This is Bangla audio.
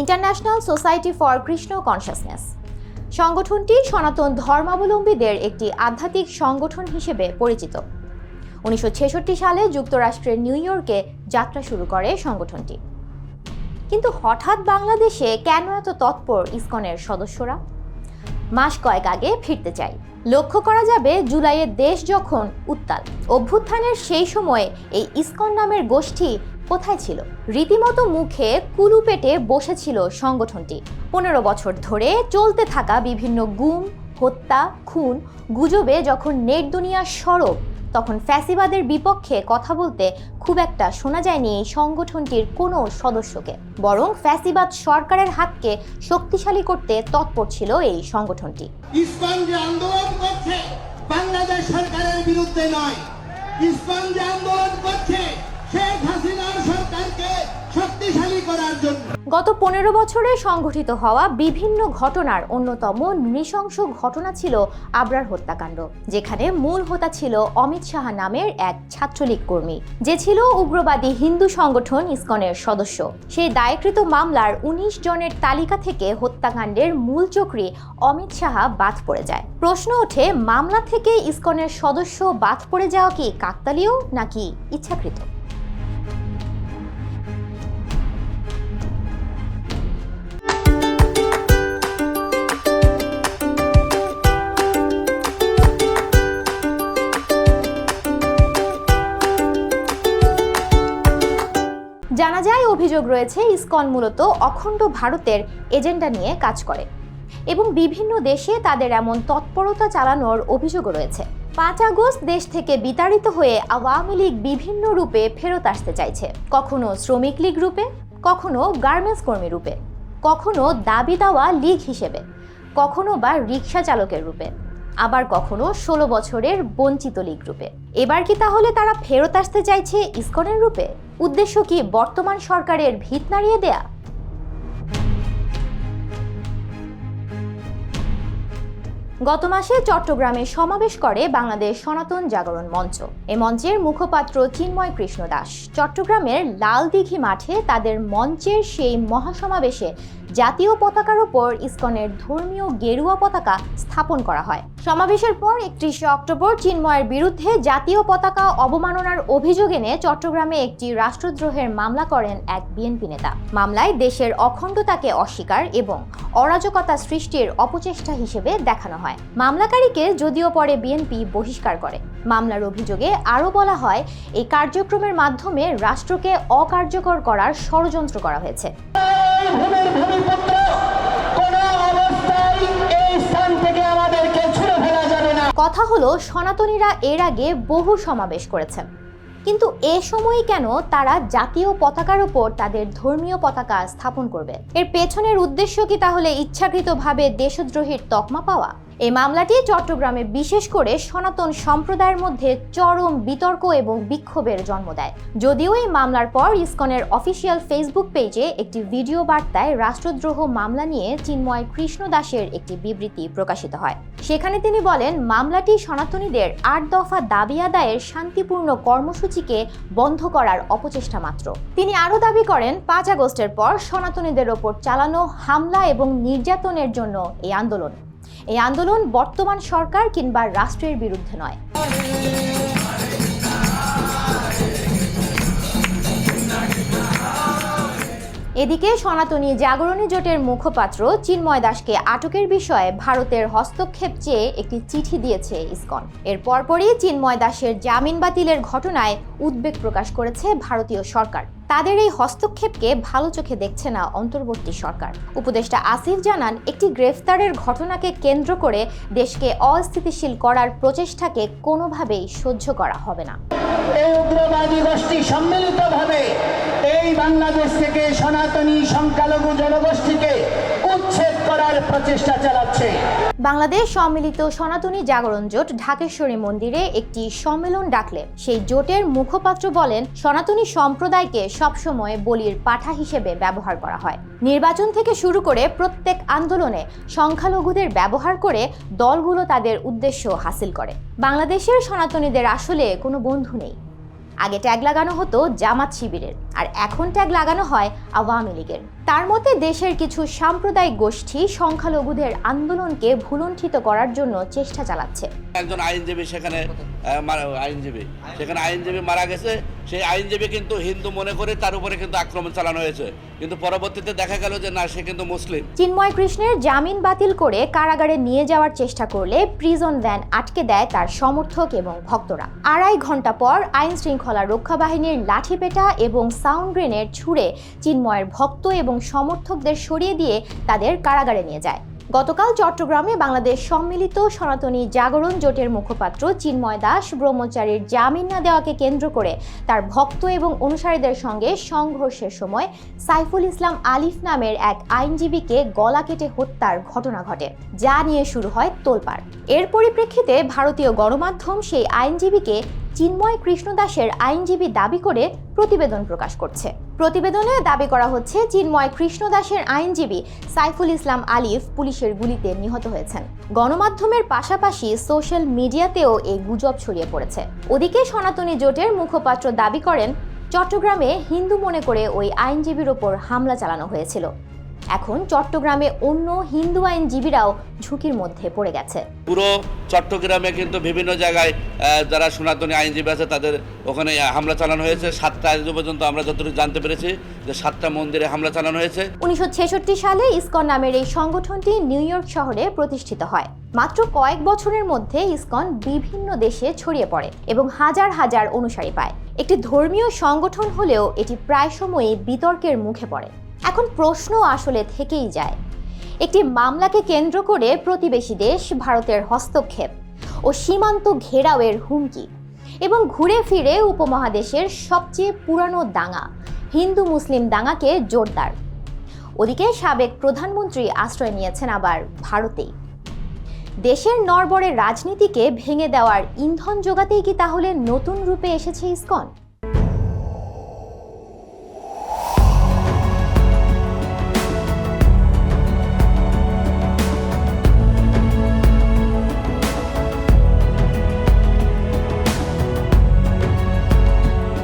International society for Krishna consciousness. সংগঠনটি সনাতন ধর্মাবলম্বীদের একটি আধ্যাত্মিক সংগঠন হিসেবে পরিচিত। 1966 সালে যুক্তরাষ্ট্রের নিউ ইয়র্কে যাত্রা শুরু করে সংগঠনটি। কিন্তু হঠাৎ বাংলাদেশে কেন এত তৎপর ইসকনের সদস্যরা? মাস কয়েক আগে ফিরতে চাই। লক্ষ্য করা যাবে জুলাইয়ে দেশ যখন উত্তাল, অভ্যুত্থানের সেই সময়ে এই ইসকন নামের গোষ্ঠী কোথায় ছিল? রীতিমতো মুখে কুলু পেটে বসেছিল সংগঠনটি। 15 বছর ধরে চলতে থাকা বিভিন্ন গুম, হত্যা, খুন, গুজবে যখন নেট দুনিয়া সরব, তখন ফ্যাসিবাদের বিপক্ষে কথা বলতে খুব একটা শোনা যায়নি এই সংগঠনটির কোনো সদস্যকে। বরং ফ্যাসিবাদ সরকারের হাতকে শক্তিশালী করতে তৎপর ছিল এই সংগঠনটি। ইসকন যে আন্দোলন করছে বাংলাদেশ সরকারের বিরুদ্ধে নয়, ইসকন যে আন্দোলন করছে শেখ হাসিনার সরকারকে শক্তিশালী করার জন্য। গত 15 বছরে সংঘটিত হওয়া বিভিন্ন ঘটনার অন্যতম নৃশংস ঘটনা ছিল আবরার হত্যাকাণ্ড, যেখানে মূল হোতা ছিল অমিত শাহ নামের এক ছাত্রলীগ কর্মী, যে ছিল উগ্রবাদী হিন্দু সংগঠন ইসকনের সদস্য। সেই দায়কৃত মামলার 19 জনের তালিকা থেকে হত্যাকাণ্ডের মূল চক্রী অমিত শাহ বাদ পড়ে যায়। প্রশ্ন ওঠে, মামলা থেকে ইসকনের সদস্য বাদ পড়ে যাওয়া কি কাকতালীয় নাকি ইচ্ছাকৃত? জানা যায়, অভিযোগ রয়েছে ইসকন মূলত অখণ্ড ভারতের এজেন্ডা নিয়ে কাজ করে এবং বিভিন্ন দেশে তাদের এমন তৎপরতা চালানোর অভিযোগও রয়েছে। 5 আগস্ট দেশ থেকে বিতাড়িত হয়ে আওয়ামী লীগ বিভিন্ন রূপে ফেরত আসতে চাইছে, কখনো শ্রমিক লীগ রূপে, কখনো গার্মেন্টস কর্মী রূপে, কখনো দাবি দাওয়া লীগ হিসেবে, কখনো বা রিক্সা চালকের রূপে, আবার কখনো 16 বছরের বঞ্চিত লীগ রূপে। এবার কি তাহলে তারা ফেরত আসতে চাইছে ইসকনের রূপে? উদ্দেশ্য কি বর্তমান সরকারের ভিত নাড়িয়ে দেয়া? গত মাসে চট্টগ্রামে সমাবেশ করে বাংলাদেশ সনাতন জাগরণ মঞ্চ। এ মঞ্চের মুখপাত্র চিন্ময় কৃষ্ণ দাস চট্টগ্রামের লালদিঘি মাঠে তাদের মঞ্চের সেই মহাসমাবেশে জাতীয় পতাকার উপর ইসকনের ধর্মীয় গেরুয়া পতাকা স্থাপন করা হয়। সমাবেশের পর 31 অক্টোবর চিন্ময়ের বিরুদ্ধে জাতীয় পতাকা অবমাননার অভিযোগ এনে চট্টগ্রামে একটি রাষ্ট্রদ্রোহের মামলা করেন এক বিএনপি নেতা। মামলায় দেশের অখণ্ডতাকে অস্বীকার এবং অরাজকতা সৃষ্টির অপচেষ্টা হিসেবে দেখানো হয়। মামলাকারীকে যদিও পরে বিএনপি বহিষ্কার করে। মামলার অভিযোগে আরও বলা হয়, এই কার্যক্রমের মাধ্যমে রাষ্ট্রকে অকার্যকর করার ষড়যন্ত্র করা হয়েছে। কথা হলো, সনাতনীরা এর আগে বহু সমাবেশ করেছেন, কিন্তু এ সময় কেন তারা জাতীয় পতাকার উপর তাদের ধর্মীয় পতাকা স্থাপন করবে? এর পেছনের উদ্দেশ্য কি তাহলে ইচ্ছাকৃতভাবে দেশদ্রোহীর তকমা পাওয়া? এই মামলাটি চট্টগ্রামে বিশেষ করে সনাতন সম্প্রদায়ের মধ্যে চরম বিতর্ক এবং বিক্ষোভের জন্ম দেয়। যদিও এই মামলার পর ইসকনের অফিসিয়াল ফেসবুক পেজে একটি ভিডিও বার্তায় রাষ্ট্রদ্রোহ মামলা নিয়ে চিন্ময় কৃষ্ণ দাসের একটি বিবৃতি প্রকাশিত হয়। সেখানে তিনি বলেন, মামলাটি সনাতনীদের 8 দফা দাবি আদায়ের শান্তিপূর্ণ কর্মসূচিকে বন্ধ করার অপচেষ্টা মাত্র। তিনি আরও দাবি করেন, 5 আগস্টের পর সনাতনীদের ওপর চালানো হামলা এবং নির্যাতনের জন্য এই আন্দোলন বর্তমান সরকার কিংবা রাষ্ট্রের বিরুদ্ধে নয়। এদিকে সনাতনী জাগরণী জোটের মুখপাত্র চিন্ময় দাসকে আটকের বিষয়ে ভারতের হস্তক্ষেপ চেয়ে একটি চিঠি দিয়েছে ইসকন। এর পরপরই চিন্ময় দাসের জামিন বাতিলের ঘটনায় উদ্বেগ প্রকাশ করেছে ভারতীয় সরকার। তাদের এই হস্তক্ষেপকে ভালো চোখে দেখছে না অন্তর্বর্তী সরকার। উপদেষ্টা আসিফ জানান, একটি গ্রেফতারের ঘটনাকে কেন্দ্র করে দেশকে অস্থিতিশীল করার প্রচেষ্টাকে কোনোভাবেই সহ্য করা হবে না। এই উগ্রবাদী গোষ্ঠী সম্মিলিতভাবে এই বাংলাদেশ থেকে সনাতনী সংখ্যালঘু জনগোষ্ঠীকে উচ্ছেদ করার প্রচেষ্টা চালাচ্ছে। বাংলাদেশ সম্মিলিত সনাতনী জাগরণ জোট ঢাকেশ্বরী মন্দিরে একটি সম্মেলন ডাকলে সেই জোটের মুখপাত্র বলেন, সনাতনী সম্প্রদায়কে সবসময় বলির পাঠা হিসেবে ব্যবহার করা হয়। নির্বাচন থেকে শুরু করে প্রত্যেক আন্দোলনে সংখ্যালঘুদের ব্যবহার করে দলগুলো তাদের উদ্দেশ্য হাসিল করে। বাংলাদেশের সনাতনীদের আসলে কোনো বন্ধু নেই। আগে ট্যাগ লাগানো হতো জামাত শিবিরের, আর এখন ট্যাগ লাগানো হয় আওয়ামী লীগের। তার মতে দেশের কিছু সাম্প্রদায়িক গোষ্ঠী সংখ্যালঘুদের আন্দোলনকে ভুলুণ্ঠিত করার জন্য চেষ্টা চালাচ্ছে। একজন আইনজীবী সেখানে আইনজীবী মারা গেছে, সেই আইনজীবী কিন্তু হিন্দু মনে করে তার উপরে কিন্তু আক্রমণ চালানো হয়েছে, কিন্তু পরবর্তীতে দেখা গেল যে না, সে কিন্তু মুসলিম। চিন্ময় কৃষ্ণের জামিন বাতিল করে কারাগারে নিয়ে যাওয়ার চেষ্টা করলে প্রিজন ভ্যান আটকে দেয় তার সমর্থক এবং ভক্তরা। 2.5 ঘন্টা পর আইন শৃঙ্খলা রক্ষা বাহিনীর লাঠিপেটা এবং সাউন্ড গ্রেনেড ছুড়ে চিন্ময়ের ভক্ত এবং সমর্থকদের সরিয়ে দিয়ে তাদের কারাগারে নিয়ে যায়। গতকাল চট্টগ্রামে বাংলাদেশ সম্মিলিত সনাতনী জাগরণ জোটের মুখপাত্র চিন্ময় দাস ব্রহ্মচারীর জামিন না দেওয়াকে কেন্দ্র করে তার ভক্ত এবং অনুসারীদের সঙ্গে সংঘর্ষের সময় সাইফুল ইসলাম আলিফ নামের এক আইনজীবীকে গলা কেটে হত্যার ঘটনা ঘটে, যা নিয়ে শুরু হয় তোলপাড়। এর পরিপ্রেক্ষিতে ভারতীয় গণমাধ্যম সেই আইনজীবীকে চিন্ময় কৃষ্ণ দাসের আইনজীবী দাবি করে প্রতিবেদন প্রকাশ করছে। প্রতিবেদনে দাবি করা হচ্ছে চিন্ময় কৃষ্ণ দাসের আইনজীবী সাইফুল ইসলাম আলিফ পুলিশের গুলিতে নিহত হয়েছেন। গণমাধ্যমের পাশাপাশি সোশ্যাল মিডিয়াতেও এই গুজব ছড়িয়ে পড়েছে। ওদিকে সনাতনী জোটের মুখপাত্র দাবি করেন চট্টগ্রামে হিন্দু মনে করে ওই আইনজীবীর ওপর হামলা চালানো হয়েছিল। এখন চট্টগ্রামে অন্য হিন্দু আইনজীবীরাও ঝুঁকির মধ্যে পড়ে গেছে। পুরো চট্টগ্রামে কিন্তু বিভিন্ন জায়গায় যারা সনাতনী আইনজীবী আছে তাদের ওখানে হামলা চালানো হয়েছে। 7টা আজ পর্যন্ত আমরা যতটুকু জানতে পেরেছি যে 7টা মন্দিরে হামলা চালানো হয়েছে। 1966 সালে ইসকন নামের এই সংগঠনটি নিউ ইয়র্ক শহরে প্রতিষ্ঠিত হয়। মাত্র কয়েক বছরের মধ্যে ইসকন বিভিন্ন দেশে ছড়িয়ে পড়ে এবং হাজার হাজার অনুসারী পায়। একটি ধর্মীয় সংগঠন হলেও এটি প্রায় সময়ই বিতর্কের মুখে পড়ে। এখন প্রশ্ন আসলে থেকেই যায়, একটি মামলাকে কেন্দ্র করে প্রতিবেশী দেশ ভারতের হস্তক্ষেপ ও সীমান্ত ঘেরাওয়ের হুমকি এবং ঘুরে ফিরে উপমহাদেশের সবচেয়ে পুরানো দাঙ্গা হিন্দু মুসলিম দাঙ্গাকে জোরদার। ওদিকে সাবেক প্রধানমন্ত্রী আশ্রয় নিয়েছেন আবার ভারতেই। দেশের নড়বড়ে রাজনীতিকে ভেঙে দেওয়ার ইন্ধন জোগাতেই কি তাহলে নতুন রূপে এসেছে ইসকন?